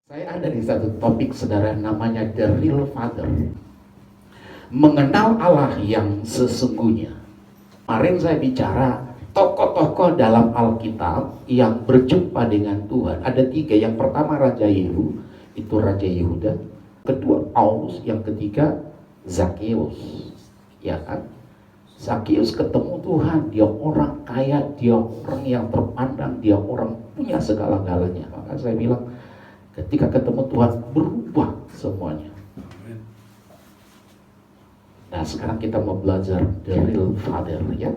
Saya ada di satu topik, saudara, namanya The Real Father. Mengenal Allah yang sesungguhnya. Kemarin saya bicara tokoh-tokoh dalam Alkitab yang berjumpa dengan Tuhan. Ada tiga. Yang pertama Raja Yehu, itu Raja Yehuda. Kedua Paulus, yang ketiga Zakheus. Ya kan? Zakheus ketemu Tuhan, dia orang kaya, dia orang yang terpandang, dia orang punya segala-galanya. Maka saya bilang, ketika ketemu Tuhan berubah semuanya. Nah, sekarang kita mau belajar The Real Father, ya,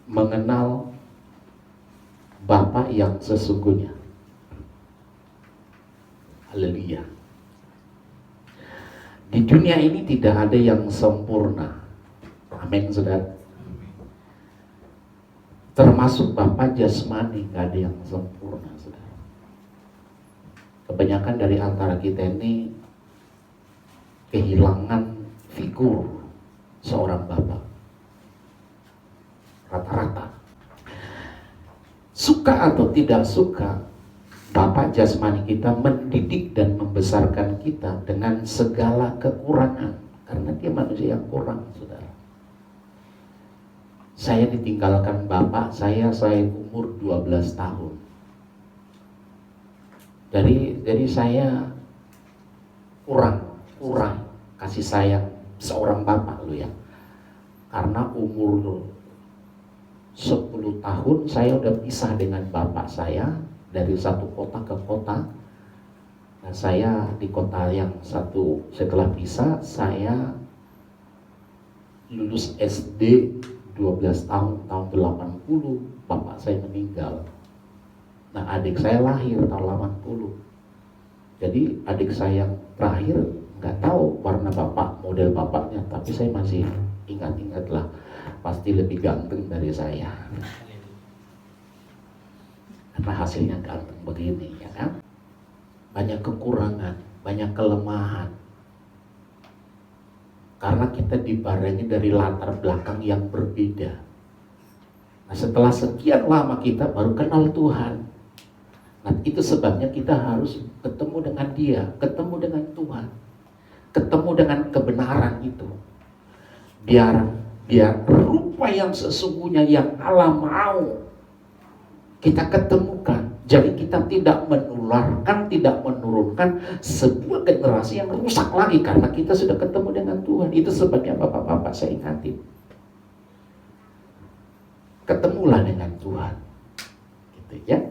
mengenal Bapa yang sesungguhnya. Haleluya. Di dunia ini tidak ada yang sempurna. Amin, saudara. Termasuk Bapa jasmani, gak ada yang sempurna, saudara. Kebanyakan dari antara kita ini kehilangan figur seorang Bapa. Rata-rata. Suka atau tidak suka, Bapa jasmani kita mendidik dan membesarkan kita dengan segala kekurangan. Karena dia manusia yang kurang, saudara. Saya ditinggalkan Bapak saya umur 12 tahun. Jadi saya kurang kasih sayang seorang bapak lu ya. Karena umur 10 tahun saya udah pisah dengan bapak saya dari satu kota ke kota. Nah, saya di kota yang satu, setelah pisah saya lulus SD 12 tahun 80, bapak saya meninggal. Nah, adik saya lahir tahun 80. Jadi adik saya yang terakhir nggak tahu warna bapak, model bapaknya, tapi saya masih ingat-ingat lah, pasti lebih ganteng dari saya. Karena hasilnya ganteng begini, ya kan? Banyak kekurangan, banyak kelemahan. Karena kita dibarengi dari latar belakang yang berbeda. Nah, setelah sekian lama kita baru kenal Tuhan. Nah, itu sebabnya kita harus ketemu dengan Dia, ketemu dengan Tuhan, ketemu dengan kebenaran itu. Biar rupa yang sesungguhnya yang Allah mau kita ketemukan. Jadi kita tidak menularkan, tidak menurunkan sebuah generasi yang rusak lagi karena kita sudah ketemu dengan Tuhan. Itu sebabnya bapak-bapak saya ingatin. Ketemulah dengan Tuhan. Gitu ya.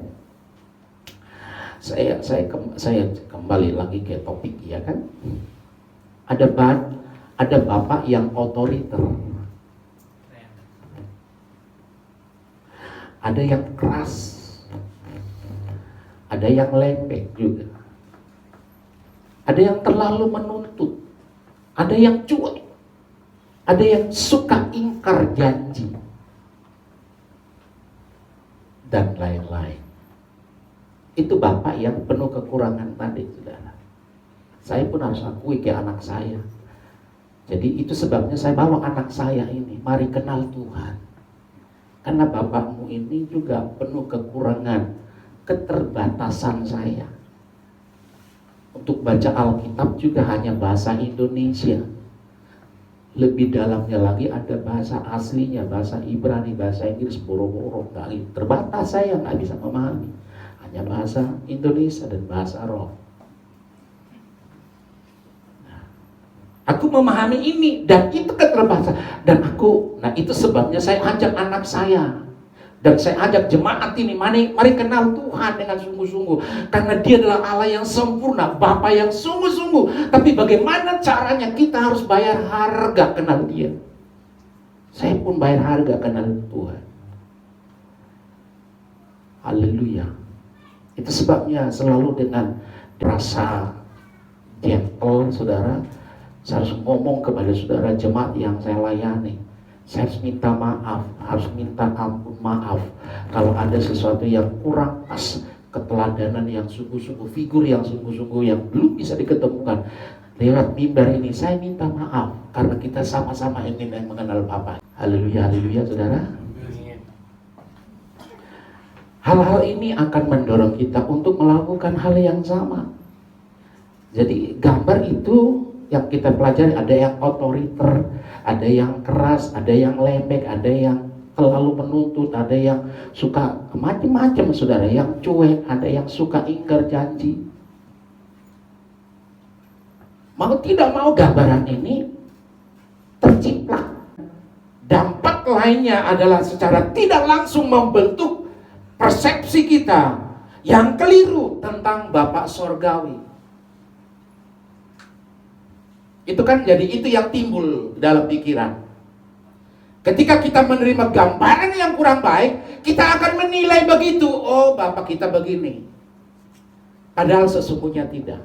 Saya kembali lagi ke topik, ya kan? Ada bapak yang otoriter. Ada yang keras. Ada yang lembek juga. Ada yang terlalu menuntut. Ada yang cuek. Ada yang suka ingkar janji. Dan lain-lain. Itu bapak yang penuh kekurangan tadi, saudara. Saya pun harus akui ke anak saya. Jadi itu sebabnya saya bawa anak saya ini, mari kenal Tuhan. Karena bapakmu ini juga penuh kekurangan, keterbatasan saya. Untuk baca Alkitab juga hanya bahasa Indonesia. Lebih dalamnya lagi ada bahasa aslinya, bahasa Ibrani, bahasa Inggris, boro-boro. Terbatas, saya nggak bisa memahami. Hanya bahasa Indonesia dan bahasa roh. Nah, aku memahami ini dan itu keterbatasan. Dan itu sebabnya saya ajak anak saya. Dan saya ajak jemaat ini, mari kenal Tuhan dengan sungguh-sungguh. Karena Dia adalah Allah yang sempurna, Bapa yang sungguh-sungguh. Tapi bagaimana caranya? Kita harus bayar harga kenal Dia. Saya pun bayar harga kenal Tuhan. Haleluya. Itu sebabnya selalu dengan rasa gentle, saudara, saya harus ngomong kepada saudara jemaat yang saya layani. Saya harus minta maaf, harus minta ampun maaf kalau ada sesuatu yang kurang pas, keteladanan yang sungguh-sungguh, figur yang sungguh-sungguh yang belum bisa diketemukan. Lewat mimbar ini saya minta maaf karena kita sama-sama ingin mengenal Bapa. Haleluya, haleluya, saudara. Hal-hal ini akan mendorong kita untuk melakukan hal yang sama. Jadi gambar itu yang kita pelajari, ada yang otoriter, ada yang keras, ada yang lembek, ada yang terlalu menuntut, ada yang suka macam-macam saudara, yang cuek, ada yang suka ingkar janji. Mau tidak mau gambaran ini terciplak. Dampak lainnya adalah secara tidak langsung membentuk persepsi kita yang keliru tentang Bapa Sorgawi. Itu kan jadi itu yang timbul dalam pikiran. Ketika kita menerima gambaran yang kurang baik, kita akan menilai begitu. Oh, Bapak kita begini. Padahal sesungguhnya tidak.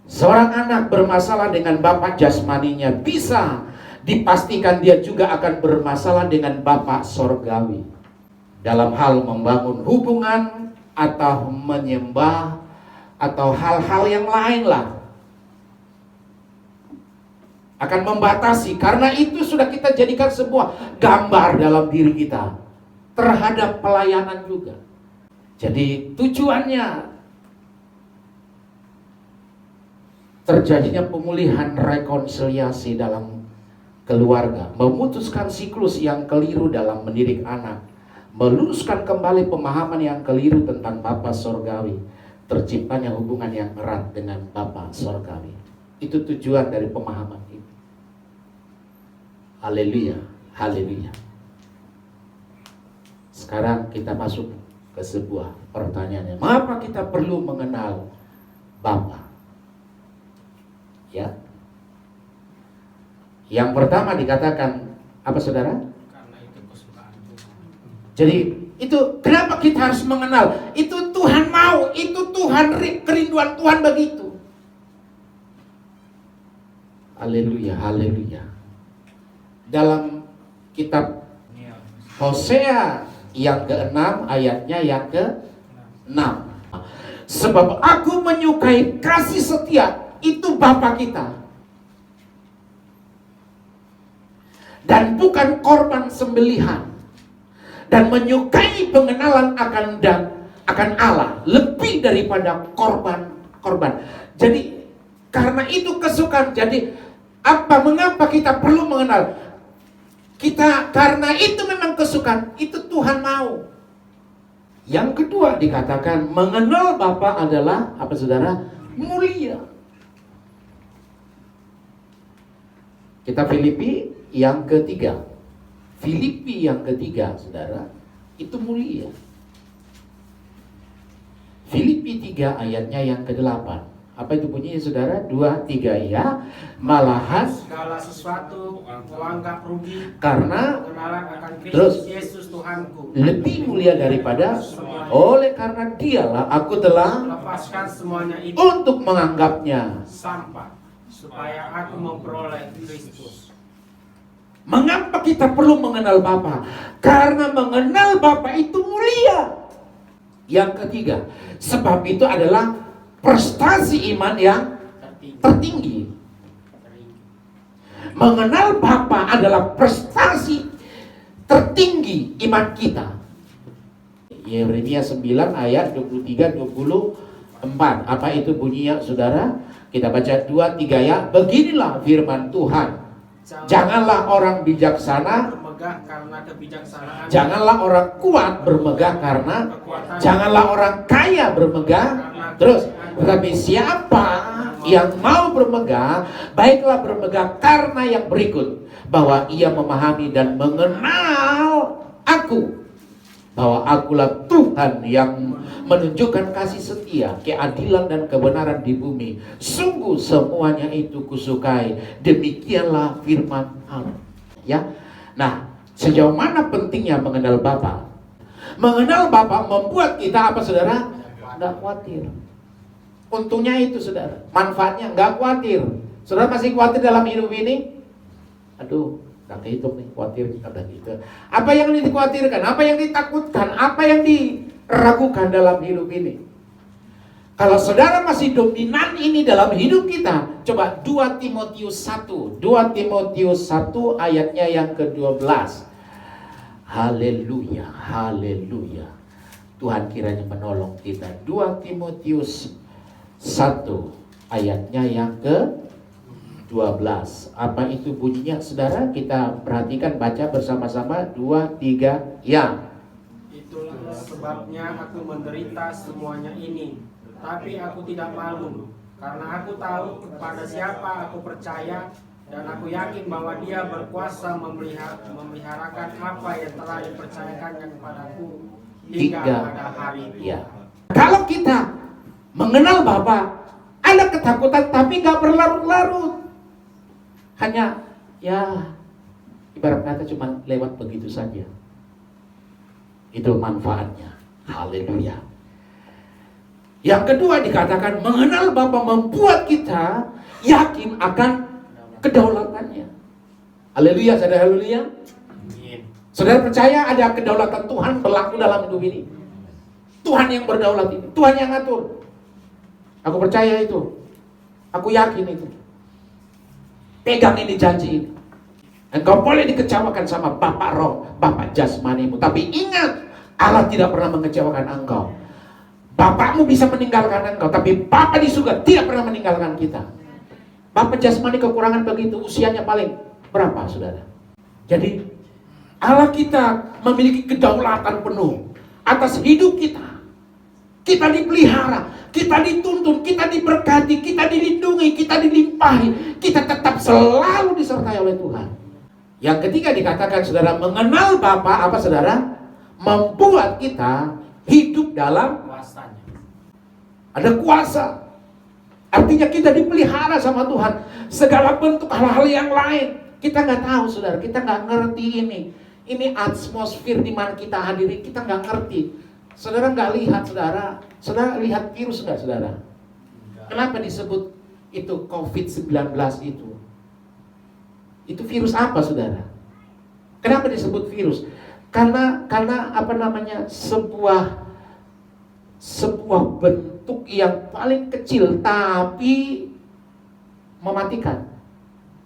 Seorang anak bermasalah dengan bapak jasmaninya, bisa dipastikan dia juga akan bermasalah dengan Bapak Sorgawi. Dalam hal membangun hubungan, atau menyembah, atau hal-hal yang lain lah. Akan membatasi, karena itu sudah kita jadikan sebuah gambar dalam diri kita terhadap pelayanan juga. Jadi tujuannya terjadinya pemulihan rekonsiliasi dalam keluarga, memutuskan siklus yang keliru dalam mendidik anak, meluruskan kembali pemahaman yang keliru tentang Bapa Sorgawi, terciptanya hubungan yang erat dengan Bapa Sorgawi. Itu tujuan dari pemahaman ini. Haleluya, haleluya. Sekarang kita masuk ke sebuah pertanyaan. Mengapa kita perlu mengenal Bapa? Ya. Yang pertama dikatakan apa saudara? Karena itu kesukaan Tuhan. Jadi itu kenapa kita harus mengenal? Itu Tuhan mau, itu Tuhan, kerinduan Tuhan begitu. Haleluya, haleluya. Dalam kitab Hosea yang ke-6 ayatnya yang ke-6. Sebab aku menyukai kasih setia, itu Bapa kita. Dan bukan korban sembelihan. Dan menyukai pengenalan akan Allah lebih daripada korban. Jadi karena itu kesukaan. Jadi mengapa kita perlu mengenal? Karena itu memang kesukaan, itu Tuhan mau. Yang kedua dikatakan mengenal Bapa adalah apa saudara? Mulia. Kita Filipi yang ketiga. Filipi yang ketiga saudara, itu mulia. Filipi 3 ayatnya yang ke-8. Apa itu bunyinya saudara? 2, 3 ya. Malahan segala sesuatu kuanggap rugi karena kenalan akan terus Kristus Yesus Tuhanku, lebih mulia daripada, oleh karena dialah aku telah lepaskan semuanya itu untuk menganggapnya sampah, supaya aku memperoleh Kristus. Mengapa kita perlu mengenal Bapa? Karena mengenal Bapa itu mulia. Yang ketiga, sebab itu adalah prestasi iman yang tertinggi. Mengenal Bapa adalah prestasi tertinggi iman kita. Yeremia 9 ayat 23-24. Apa itu bunyinya saudara? Kita baca 2-3 ya. Beginilah firman Tuhan. Janganlah orang bijaksana bermegah karena kebijaksanaan. Janganlah orang kuat bermegah karena kekuatan. Janganlah orang kaya bermegah. Terus, tetapi siapa yang mau bermegah, baiklah bermegah karena yang berikut, bahwa ia memahami dan mengenal aku, bahwa akulah Tuhan yang menunjukkan kasih setia, keadilan dan kebenaran di bumi. Sungguh semuanya itu kusukai. Demikianlah firman Allah. Ya. Nah, sejauh mana pentingnya mengenal Bapa? Mengenal Bapa membuat kita apa saudara? Enggak khawatir. Untungnya itu saudara. Manfaatnya enggak khawatir. Saudara masih khawatir dalam hidup ini? Aduh, nggak kehitung nih, khawatir ada gitu. Apa yang dikhawatirkan? Apa yang ditakutkan? Apa yang diragukan dalam hidup ini? Kalau saudara masih dominan ini dalam hidup kita, coba 2 Timotius 1 ayatnya yang ke-12. Haleluya, haleluya. Tuhan kiranya menolong kita. 2 Timotius 1 ayatnya yang ke-12. Apa itu bunyinya saudara? Kita perhatikan, baca bersama-sama. 2, 3, ya. Itulah sebabnya aku menderita semuanya ini, tapi aku tidak malu, karena aku tahu kepada siapa aku percaya, dan aku yakin bahwa Dia berkuasa memeliharakan apa yang telah dipercayakannya kepadaku hingga pada hari itu. Ya. Kalau kita mengenal Bapa, ada ketakutan tapi nggak berlarut-larut. Hanya ya ibarat kata cuma lewat begitu saja. Itu manfaatnya. Haleluya. Yang kedua dikatakan mengenal Bapa membuat kita yakin akan kedaulatannya. Haleluya, saudara, haleluya. Saudara percaya ada kedaulatan Tuhan berlaku dalam hidup ini? Tuhan yang berdaulat ini, Tuhan yang ngatur. Aku percaya itu. Aku yakin itu. Pegang ini janji ini. Engkau boleh dikecewakan sama bapak roh, bapak jasmanimu, tapi ingat, Allah tidak pernah mengecewakan engkau. Bapakmu bisa meninggalkan engkau, tapi Bapa di surga tidak pernah meninggalkan kita. Bapak jasmani kekurangan begitu, usianya paling berapa, saudara? Jadi Allah kita memiliki kedaulatan penuh atas hidup kita. Kita dipelihara, kita dituntun, kita diberkati, kita dilindungi, kita dilimpahi, kita tetap selalu disertai oleh Tuhan. Yang ketiga dikatakan, saudara, mengenal Bapa apa, saudara? Membuat kita hidup dalam Kuasanya. ada kuasa. Artinya kita dipelihara sama Tuhan. Segala bentuk hal-hal yang lain kita nggak tahu, saudara. Kita nggak ngerti ini. Ini atmosfer di mana kita hadiri, kita nggak ngerti. Saudara nggak lihat, saudara. Saudara lihat virus nggak, saudara? Kenapa disebut itu COVID-19 itu? Itu virus apa, saudara? Kenapa disebut virus? Karena apa namanya? Sebuah bentuk yang paling kecil tapi mematikan.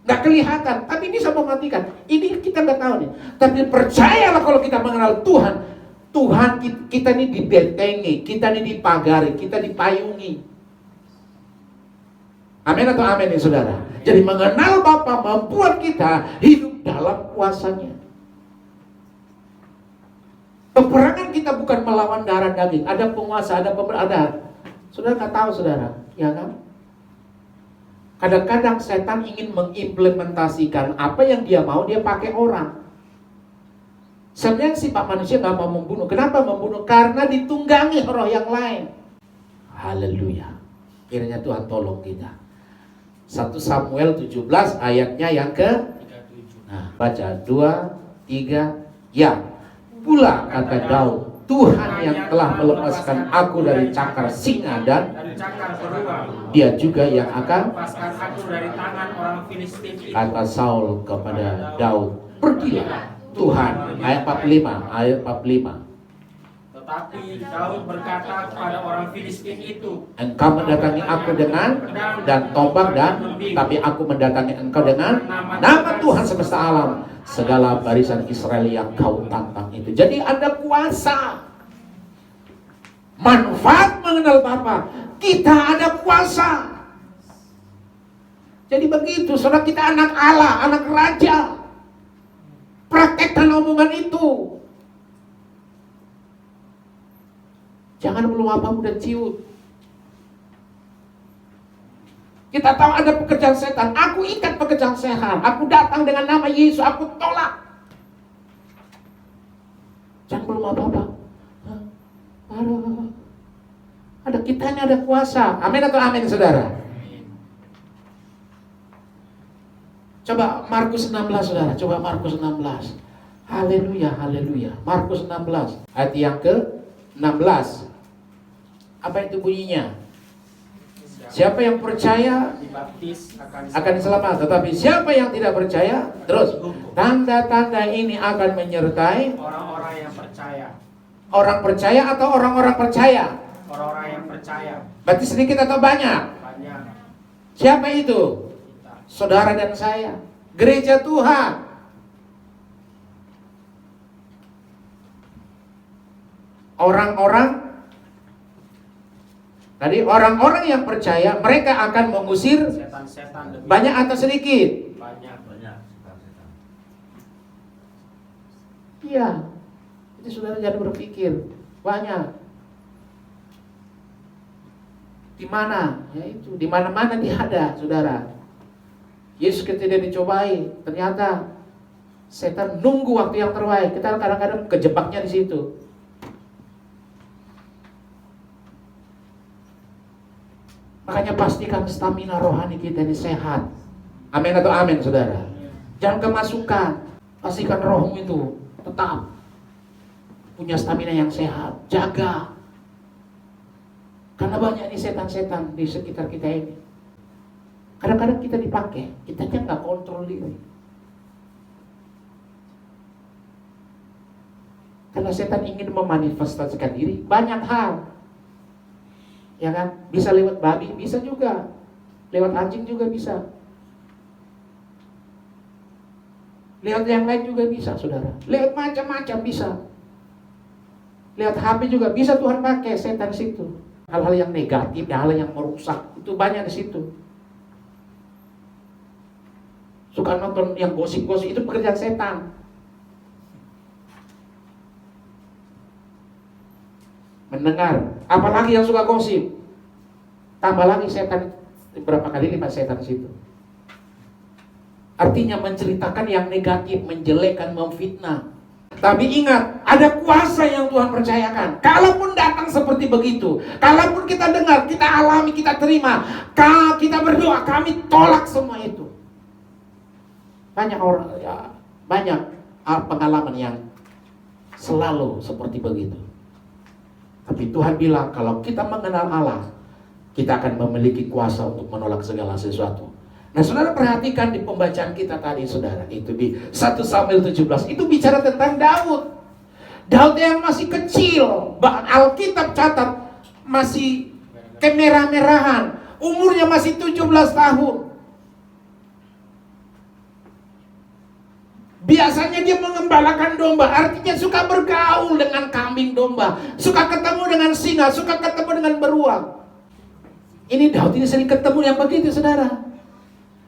Nggak kelihatan, tapi bisa mematikan. Ini kita nggak tahu nih. Tapi percayalah kalau kita mengenal Tuhan, kita ini dibentengi, kita ini dipagari, kita dipayungi. Amin atau amin ya, saudara? Jadi mengenal Bapa membuat kita hidup dalam kuasanya. Peperangan kita bukan melawan darah daging. Ada penguasa, ada pemerintah. Saudara nggak tahu, saudara, ya kan? Kadang-kadang setan ingin mengimplementasikan apa yang dia mau, dia pakai orang. Sebenarnya sifat manusia nggak mau membunuh. Kenapa membunuh? Karena ditunggangi roh yang lain. Haleluya. Kiranya Tuhan tolong kita. 1 Samuel 17 ayatnya yang ke 37. Nah, baca 2, 3, ya. Pula kata Daud, Tuhan yang telah melepaskan aku dari cakar singa dan Dari cakar beruang, Dia juga yang akan, lepaskan aku dari tangan orang Filistin itu. kata Saul kepada Daud, pergilah Tuhan. Ayat 45. Tetapi Daud berkata kepada orang Filistin itu, Engkau mendatangi aku dengan dan tombak tapi aku mendatangi engkau dengan nama Tuhan semesta alam, segala barisan Israel yang kau tantang itu. Jadi ada kuasa. Manfaat mengenal Bapa, kita ada kuasa. Jadi begitu, saudara, kita anak Allah, anak raja. Praktekkan omongan itu. Jangan belum apa mudah ciut. Kita tahu ada pekerjaan setan. Aku ikat pekerjaan setan. Aku datang dengan nama Yesus. Aku tolak. Jangan belum apa-apa. Ada kitanya, ada kuasa. Amin atau amin, saudara? Coba Markus 16, saudara. Coba Markus 16. Haleluya, haleluya. Markus 16. Ayat yang ke-16. Apa itu bunyinya? Siapa yang percaya dibaptis akan diselamatkan, tetapi siapa yang tidak percaya, terus tanda-tanda ini akan menyertai orang-orang yang percaya. orang percaya atau orang-orang percaya? Orang-orang yang percaya. Berarti sedikit atau banyak? Banyak. Siapa itu? Kita. Saudara dan saya, gereja Tuhan. Orang-orang Tadi orang-orang yang percaya mereka akan mengusir setan-setan demi banyak atau sedikit? banyak. Iya. Jadi saudara jangan berpikir banyak. Di mana? Ya itu, di mana-mana dia ada, saudara. Yesus ketika dicobai, ternyata setan nunggu waktu yang terbaik. Kita kadang-kadang kejebaknya di situ. Makanya pastikan stamina rohani kita ini sehat. Amin atau amin, saudara? Jangan kemasukan. Pastikan rohmu itu tetap punya stamina yang sehat. Jaga. Karena banyak nih setan-setan di sekitar kita ini. Kadang-kadang kita dipakai, kita aja nggak kontrol diri. Karena setan ingin memanifestasikan diri banyak hal. Ya kan? Bisa lewat babi, bisa juga. Lewat anjing juga bisa. Lewat yang lain juga bisa, saudara. Lewat macam-macam bisa. Lewat HP juga bisa Tuhan pakai setan situ. Hal-hal yang negatif, hal yang merusak, itu banyak di situ. Suka nonton yang gosip-gosip, itu pekerjaan setan. Mendengar, apalagi yang suka gosip, tambah lagi setan, berapa kali lipat setan situ. Artinya menceritakan yang negatif, menjelekkan, memfitnah. Tapi ingat, ada kuasa yang Tuhan percayakan. Kalaupun datang seperti begitu, kalaupun kita dengar, kita alami, kita terima, kita berdoa, kami tolak semua itu. Banyak orang, ya, banyak pengalaman yang selalu seperti begitu. Tapi Tuhan bilang kalau kita mengenal Allah, kita akan memiliki kuasa untuk menolak segala sesuatu. Nah, saudara perhatikan di pembacaan kita tadi, saudara, itu di 1 Samuel 17, itu bicara tentang Daud. Daud yang masih kecil, bahkan Alkitab catat masih kemerah-merahan, umurnya masih 17 tahun. Biasanya dia mengembalakan domba, artinya suka bergaul dengan kambing domba, suka ketemu dengan singa, suka ketemu dengan beruang. Ini Daud ini sering ketemu yang begitu, saudara.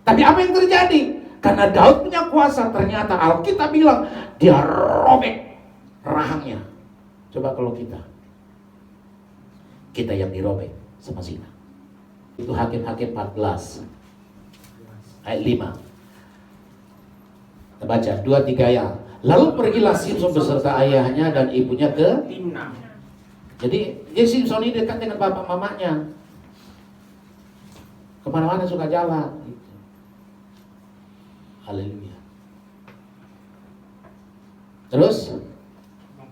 Tapi apa yang terjadi? Karena Daud punya kuasa, ternyata Alkitab bilang dia robek rahangnya. Coba kalau kita yang dirobek sama singa. Itu Hakim-Hakim 14 ayat 5. Kita baca 2-3 ya. Lalu pergilah Simson beserta ayahnya dan ibunya ke Timnah. Jadi Simson ini dekat dengan bapak mamanya. Kemana-mana suka jalan. Haleluya. Terus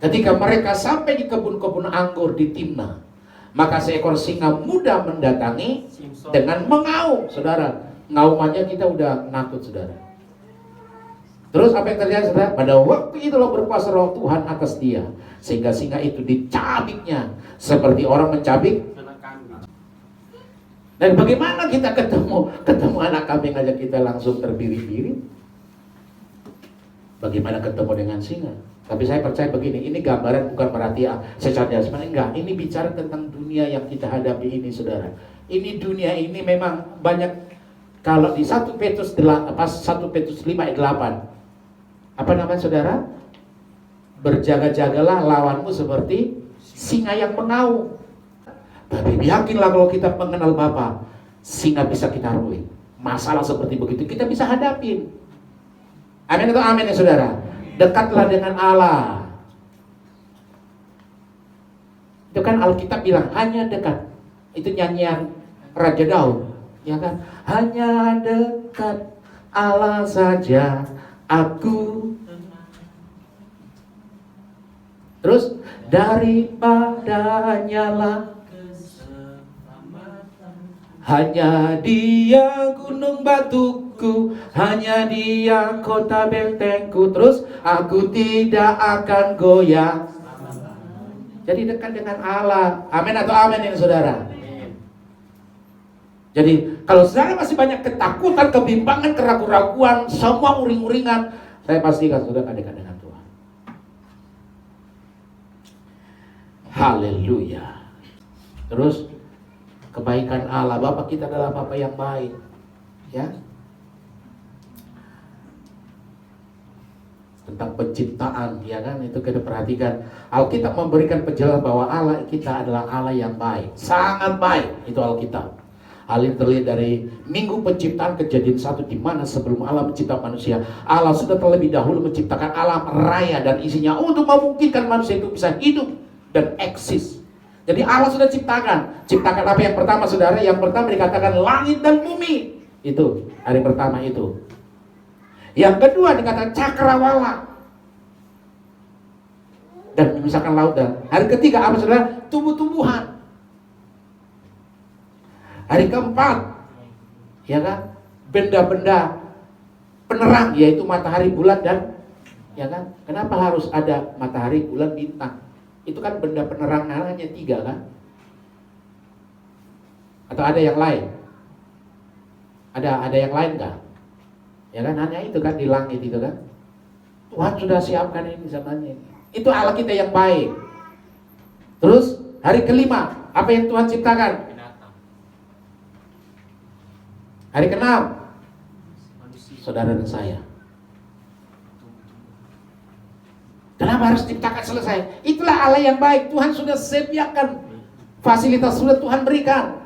ketika mereka sampai di kebun-kebun anggur di Timnah, maka seekor singa muda mendatangi Simson dengan mengaum. Saudara, ngaumannya kita udah nakut, saudara. Terus apa yang terjadi, saudara? Pada waktu itulah berkuasa roh Tuhan atas dia, sehingga singa itu dicabiknya seperti orang mencabik. Dan bagaimana kita ketemu anak kambing aja kita langsung terbirit-birit. Bagaimana ketemu dengan singa? Tapi saya percaya begini, ini gambaran bukan berarti secara jasmani, enggak. Ini bicara tentang dunia yang kita hadapi ini, saudara. Ini dunia ini memang banyak. Kalau di 1 Petrus 5 ayat 8, apa namanya, saudara? Berjaga-jagalah lawanmu seperti singa yang mengaum. Tapi yakinlah kalau kita mengenal Bapa, singa bisa kita ruin. Masalah seperti begitu kita bisa hadapin. Amin atau amin ya, saudara? Dekatlah dengan Allah. Itu kan Alkitab bilang hanya dekat. Itu nyanyian Raja Daud, ya kan? Hanya dekat Allah saja aku. Terus daripadanya lah hanya dia gunung batuku, hanya dia kota bentengku. Terus aku tidak akan goyah. Jadi dekat dengan Allah. Amin atau amin ini, saudara? Jadi kalau saudara masih banyak ketakutan, kebimbangan, keraguan-raguan, semua uring-uringan, saya pastikan saudara dekat dengan Tuhan. Haleluya. Terus kebaikan Allah. Bapa kita adalah Bapa yang baik. Ya. Tentang penciptaan, ya kan, itu kita perhatikan. Alkitab memberikan penjelasan bahwa Allah kita adalah Allah yang baik, sangat baik. Itu Alkitab. Hal ini terlihat dari minggu penciptaan Kejadian 1, di mana sebelum Allah menciptakan manusia, Allah sudah terlebih dahulu menciptakan alam raya dan isinya untuk memungkinkan manusia itu bisa hidup dan eksis. Jadi Allah sudah ciptakan apa yang pertama, saudara? Yang pertama dikatakan langit dan bumi. Itu hari pertama itu. Yang kedua dikatakan cakrawala dan memisahkan laut. Dan hari ketiga apa, saudara? Tumbuh-tumbuhan. Hari keempat, ya kan, benda-benda penerang, yaitu matahari, bulan, dan, ya kan, kenapa harus ada matahari, bulan, bintang? Itu kan benda penerang, hanya 3 kan? Atau ada yang lain? Ada yang lain nggak? Ya kan, hanya itu kan di langit itu kan. Tuhan sudah siapkan ini zamannya. Itu Allah kita yang baik. Terus hari kelima, apa yang Tuhan ciptakan? Hari ke-6, saudara dan saya. Kenapa harus diciptakan selesai? Itulah Allah yang baik. Tuhan sudah sediakan fasilitas, sudah Tuhan berikan.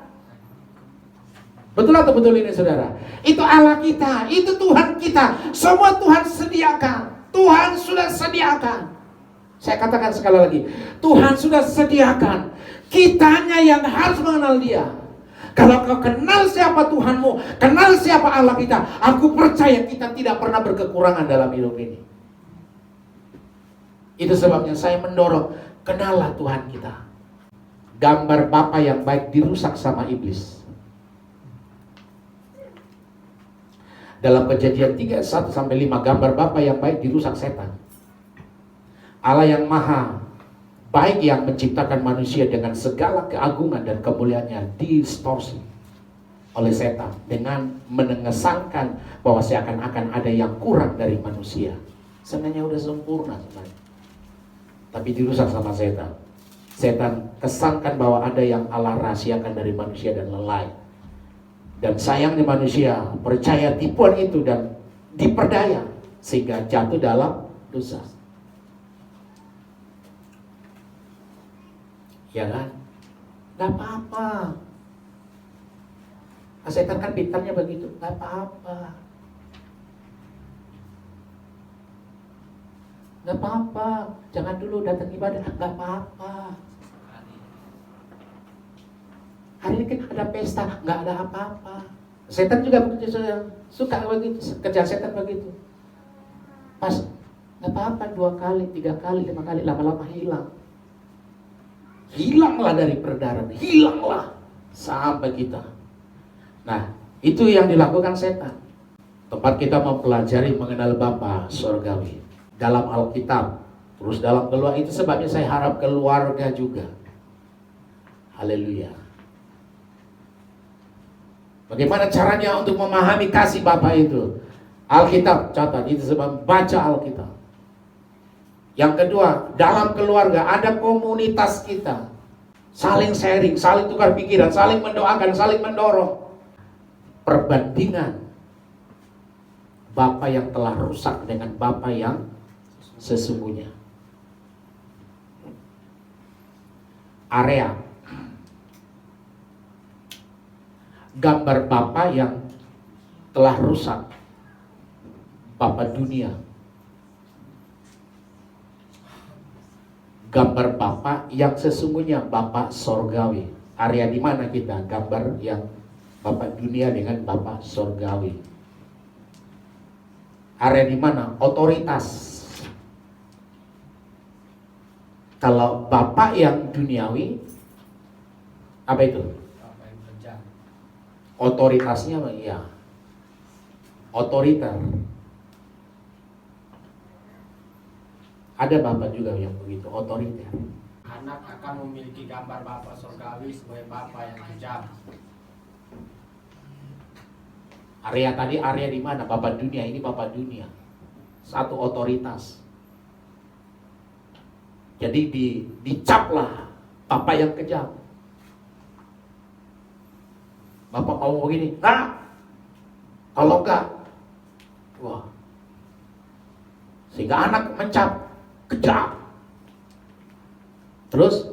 Betul atau betul ini, saudara? Itu Allah kita, itu Tuhan kita. Semua Tuhan sediakan. Tuhan sudah sediakan. Saya katakan sekali lagi, Tuhan sudah sediakan. Kitanya yang harus mengenal Dia. Kalau kau kenal siapa Tuhanmu, kenal siapa Allah kita, aku percaya kita tidak pernah berkekurangan dalam hidup ini. Itu sebabnya saya mendorong, kenallah Tuhan kita. Gambar Bapa yang baik dirusak sama iblis. Dalam Kejadian 3, 1-5, gambar Bapa yang baik dirusak setan. Allah yang maha baik yang menciptakan manusia dengan segala keagungan dan kemuliaannya distorsi oleh setan dengan mengesankan bahwa seakan-akan ada yang kurang dari manusia. Sebenarnya udah sempurna sebenarnya, tapi dirusak sama setan. Setan kesankan bahwa ada yang Allah rahasiakan dari manusia dan lelai. Dan sayangnya manusia percaya tipuan itu dan diperdaya sehingga jatuh dalam dosa. Ya kan? Gak apa-apa. Setan kan pintarnya begitu. Gak apa-apa. Gak apa-apa. Jangan dulu datang ibadah. Gak apa-apa. Hari ini kan ada pesta. Gak ada apa-apa. Setan juga begitu. Suka begitu. Kerja setan begitu. Pas gak apa-apa 2 kali, 3 kali, 5 kali. Lama-lama hilang. Hilanglah dari peredaran, hilanglah sampai kita. Nah, itu yang dilakukan setan. Tempat kita mempelajari mengenal Bapa Surgawi dalam Alkitab, terus dalam keluarga. Itu sebabnya saya harap keluarga juga. Haleluya. Bagaimana caranya untuk memahami kasih Bapa itu? Alkitab, catat, itu sebab baca Alkitab. Yang kedua, dalam keluarga ada komunitas kita. Saling sharing, saling tukar pikiran, saling mendoakan, saling mendorong. Perbandingan Bapa yang telah rusak dengan Bapa yang sesungguhnya. Area gambar Bapa yang telah rusak, Bapa dunia. Gambar Bapa yang sesungguhnya, Bapa Sorgawi. Area di mana kita? Gambar yang Bapa dunia dengan Bapa Sorgawi. Area di mana? Otoritas. Kalau Bapa yang duniawi, apa itu? Otoritasnya, ya, otoriter. Ada Bapak juga yang begitu, otoriter. Anak akan memiliki gambar Bapa Surgawi sebagai Bapa yang kejam. Area tadi, area di mana? Bapa dunia, ini Bapa dunia. Satu otoritas. Jadi dicaplah Bapa yang kejam. Bapak mau begini, nah, kalau enggak, wah, sehingga anak mencap, kejam. Terus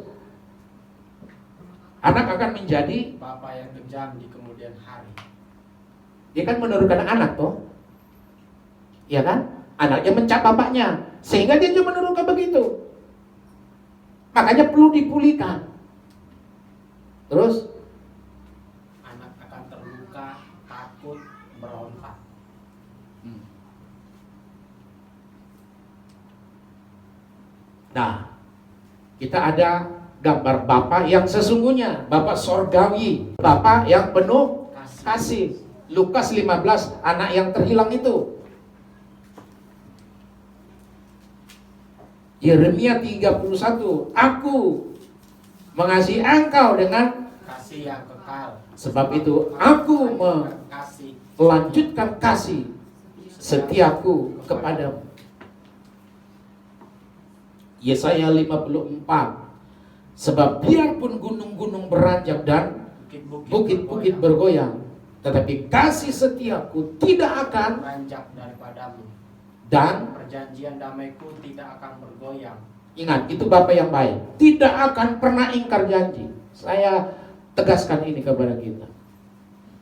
anak akan menjadi Bapak yang kejam di kemudian hari. dia kan menurunkan anak toh, ya kan? Anaknya mencap bapaknya, sehingga dia juga menurunkan begitu. Makanya perlu dipulihkan. Terus Anak akan terluka, takut, berontak. Nah, kita ada gambar Bapa yang sesungguhnya, Bapa sorgawi, Bapa yang penuh kasih. Lukas 15, anak yang terhilang itu. Yeremia 31, aku mengasihi engkau dengan Kasih yang kekal. sebab itu aku kasih. melanjutkan kasih setiaku kepadamu. Yesaya 54, sebab biarpun gunung-gunung beranjak dan bukit-bukit bergoyang, tetapi kasih setiaku tidak akan beranjak daripadamu, dan perjanjian damaiku tidak akan bergoyang. ingat, itu Bapa yang baik, tidak akan pernah ingkar janji. Saya tegaskan ini kepada kita.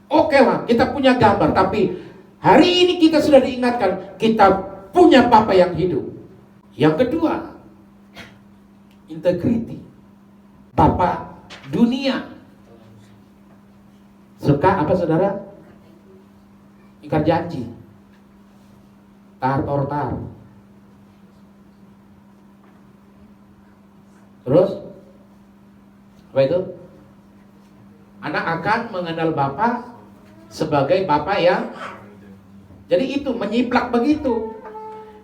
Oke lah, kita punya gambar, tapi hari ini kita sudah diingatkan, kita punya Bapa yang hidup. Yang kedua, integriti. Bapa dunia. Suka apa saudara? Ingkar janji. Tar. Terus apa itu? Anak akan mengenal Bapa sebagai Bapa yang, jadi itu menyiplak begitu.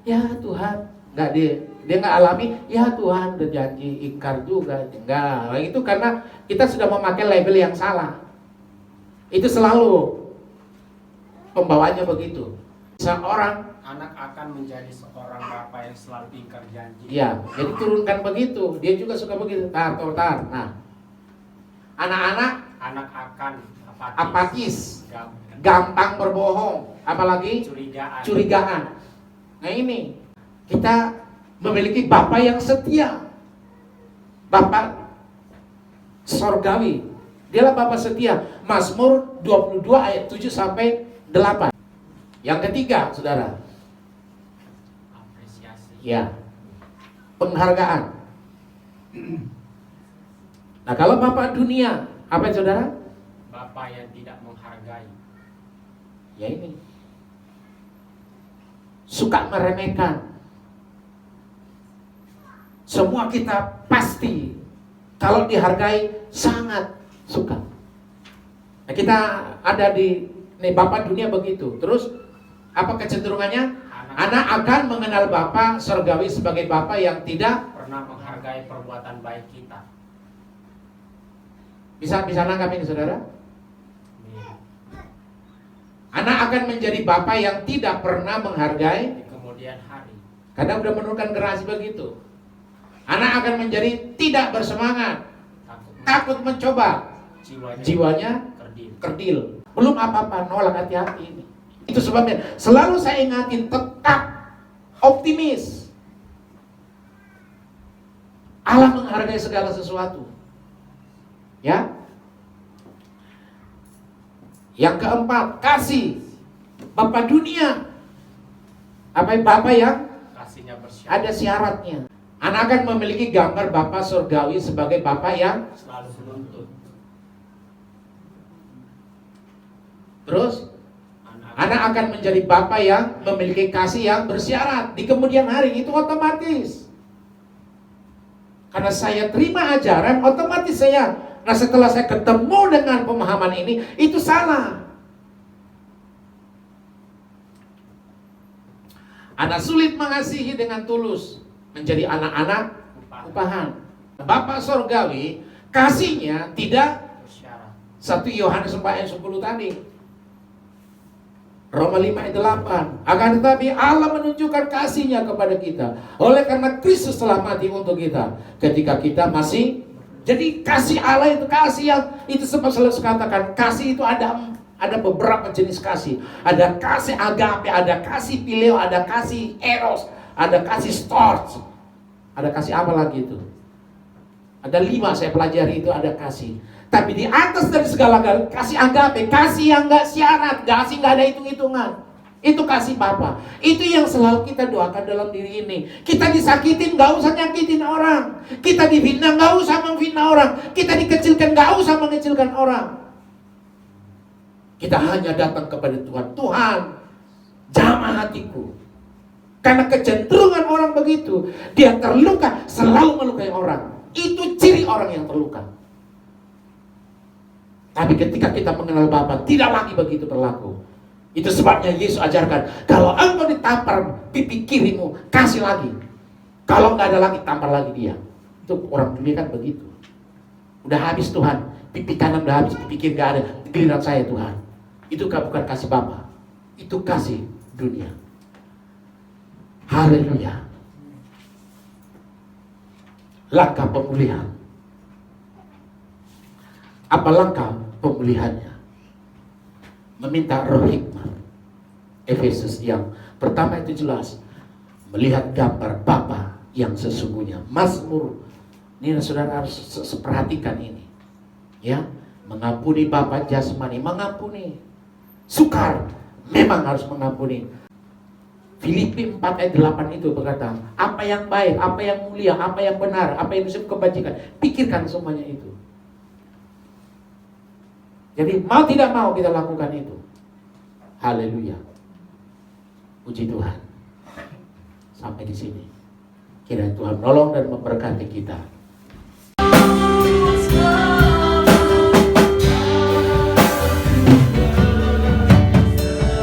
Ya Tuhan, nggak dia nggak alami. Ya Tuhan berjanji, ingkar juga enggak. Itu karena kita sudah memakai label yang salah. Itu selalu pembawaannya begitu. Seorang Anak akan menjadi seorang Bapa yang selalu ingkar janji. ya, jadi turunkan begitu. Dia juga suka begitu. Tar. Nah, anak-anak akan apatis, gampang berbohong, apalagi curigaan. Nah ini, kita memiliki Bapa yang setia, Bapa sorgawi. Dialah Bapa setia. Mazmur 22 ayat 7 sampai 8. Yang ketiga, saudara, apresiasi. ya, penghargaan. Nah, kalau Bapa dunia, apa itu, saudara? Bapa yang tidak menghargai. Ya ini, suka meremehkan. Semua kita pasti kalau dihargai sangat suka. Nah, kita ada di Bapa dunia begitu. Terus apa kecenderungannya? Anak akan mengenal Bapa surgawi sebagai Bapa yang tidak pernah menghargai perbuatan baik kita. Bisa nangkap ini, saudara? Anak akan menjadi Bapa yang tidak pernah menghargai Di kemudian hari. karena sudah menurunkan generasi begitu. Anak akan menjadi tidak bersemangat, takut mencoba, jiwanya kerdil. Belum apa-apa, nolak, hati-hati ini. Itu sebabnya selalu saya ingatin, tetap optimis. Allah menghargai segala sesuatu. Ya. Yang keempat, kasih. Bapa dunia. Apa Bapa yang Kasihnya bersyarat. ada syaratnya. Anak akan memiliki gambar Bapa surgawi sebagai Bapa yang Selalu menuntut. terus anak akan menjadi Bapa yang memiliki kasih yang bersyarat di kemudian hari. Itu otomatis. Karena saya terima ajaran, otomatis saya. Nah, setelah saya ketemu dengan pemahaman ini, itu salah. Anak sulit mengasihi dengan tulus, menjadi anak-anak upahan. Bapa surgawi kasihnya tidak Bersyarat. 1 Yohanes 4 ayat 10 tadi. Roma 5 ayat 8. Akan tetapi Allah menunjukkan kasihnya kepada kita oleh karena Kristus telah mati untuk kita ketika kita masih Jadi kasih Allah itu kasih yang itu sebab selalu saya katakan, kasih itu ada beberapa jenis kasih. Ada kasih agape, ada kasih phileo, ada kasih eros, ada kasih storge. Ada kasih apa lagi itu? Ada 5 saya pelajari itu ada kasih. Tapi di atas dari segala kasih agape, kasih yang gak syarat, kasih gak ada hitung-hitungan. Itu kasih Bapa. Itu yang selalu kita doakan dalam diri ini. Kita disakitin, gak usah nyakitin orang. Kita difitnah, gak usah menfitnah orang. Kita dikecilkan, gak usah mengecilkan orang. Kita hanya datang kepada Tuhan. Tuhan, jamah hatiku. Karena kecenderungan orang begitu. Dia terluka, selalu melukai orang. Itu ciri orang yang terluka. Tapi ketika kita mengenal Bapa, tidak lagi begitu berlaku. Itu sebabnya Yesus ajarkan, kalau engkau ditampar pipi kirimu, kasih lagi. Kalau nggak ada lagi, tampar lagi dia. Itu orang dunia kan begitu. Udah habis Tuhan, pipi kanan udah habis, pipi kiri nggak ada. Giliran saya Tuhan. Itu bukan kasih Bapa, itu kasih dunia. Haleluya. Langkah pemulihan. Apa langkah pemulihannya? Meminta roh hikmat. Efesus yang pertama itu jelas, melihat gambar Bapa yang sesungguhnya. Mazmur, ini saudara harus perhatikan ini, ya, mengampuni Bapa jasmani, mengampuni. Sukar, memang harus mengampuni. Filipi 4 ayat 8 itu berkata, apa yang baik, apa yang mulia, apa yang benar, apa yang disebut kebajikan, pikirkan semuanya itu. Jadi mau tidak mau kita lakukan itu. Haleluya. Puji Tuhan. Sampai di sini. Kiranya Tuhan menolong dan memberkati kita.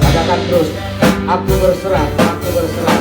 Katakan terus, aku berserah, aku berserah.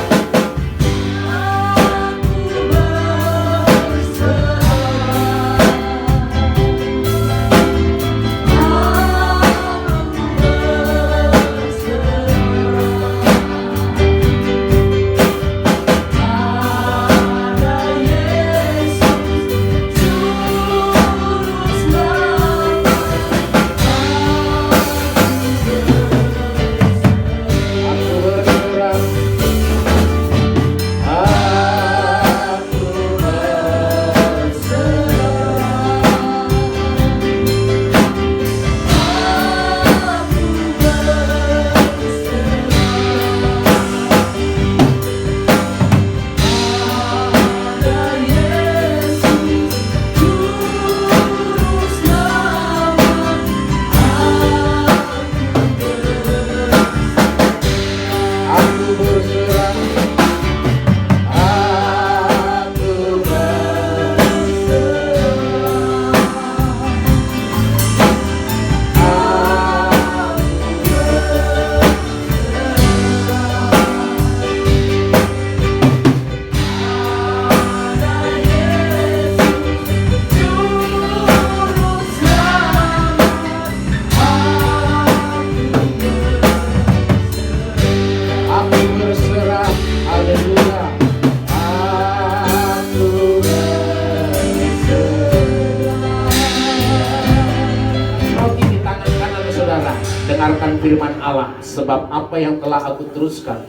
Dengarkan firman Allah, sebab apa yang telah aku teruskan,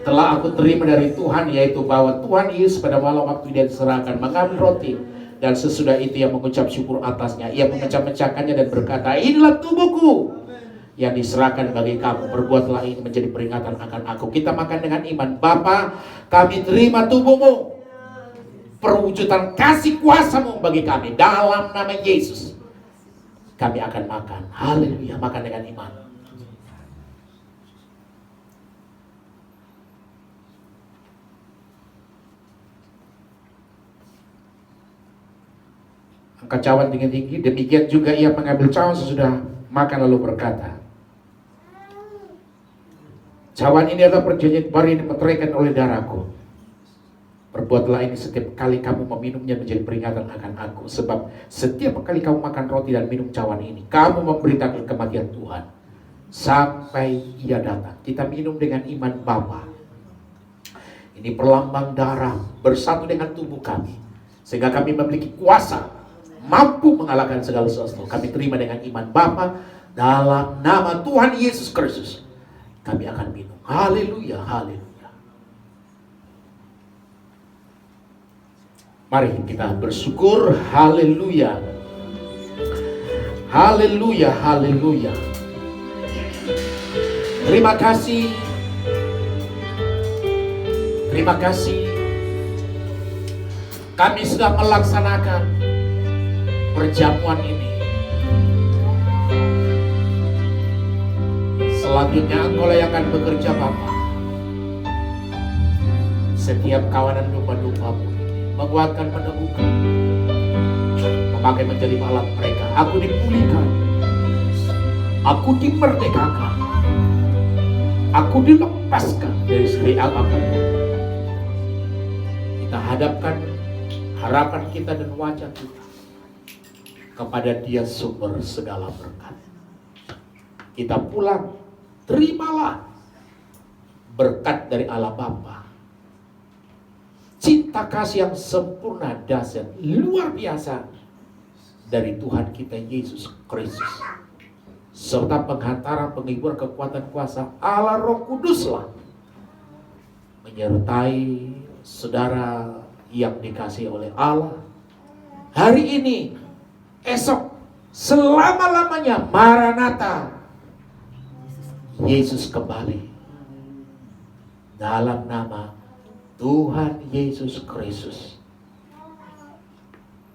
telah aku terima dari Tuhan, yaitu bahwa Tuhan Yesus pada malam waktu dia diserahkan mengambil roti, dan sesudah itu ia mengucap syukur atasnya, ia memecah-mecahkannya dan berkata, inilah tubuhku yang diserahkan bagi kamu, perbuatlah ini menjadi peringatan akan aku. Kita makan dengan iman. Bapa, kami terima tubuhmu, perwujudan kasih kuasamu bagi kami, dalam nama Yesus kami akan makan. Haleluya, makan dengan iman. Angkat cawan tinggi-tinggi. Demikian juga ia mengambil cawan sesudah makan lalu berkata, cawan ini adalah perjanjian baru yang dimeteraikan oleh darahku. Perbuatlah ini setiap kali kamu meminumnya menjadi peringatan akan aku. Sebab setiap kali kamu makan roti dan minum cawan ini, kamu memberitakan kematian Tuhan sampai ia datang. Kita minum dengan iman Bapa. Ini perlambang darah bersatu dengan tubuh kami, sehingga kami memiliki kuasa mampu mengalahkan segala sesuatu. Kami terima dengan iman Bapa, dalam nama Tuhan Yesus Kristus. Kami akan minum. Haleluya, haleluya. Mari kita bersyukur. Haleluya. Haleluya, haleluya. Terima kasih. Terima kasih. Kami sudah melaksanakan perjamuan ini. Selanjutnya Engkau yang akan bekerja Bapa. Setiap kawanan domba-dombamu menguatkan, meneguhkan, memakai menjadi malam mereka. Aku dipulihkan, aku dimerdekakan, aku dilepaskan dari segala apapun. Kita hadapkan harapan kita dan wajah kita kepada Dia sumber segala berkat. Kita pulang, terimalah berkat dari Allah Bapa. Cinta kasih yang sempurna, dahsyat, luar biasa dari Tuhan kita Yesus Kristus, serta penghantaran, penghibur, kekuatan, kuasa Allah Roh Kuduslah menyertai saudara yang dikasihi oleh Allah hari ini, esok, selama-lamanya. Maranatha, Yesus kembali. Dalam nama Tuhan Yesus Kristus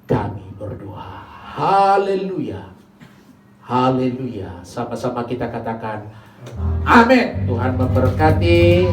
kami berdoa. Haleluya, haleluya. Sama-sama kita katakan amin. Tuhan memberkati.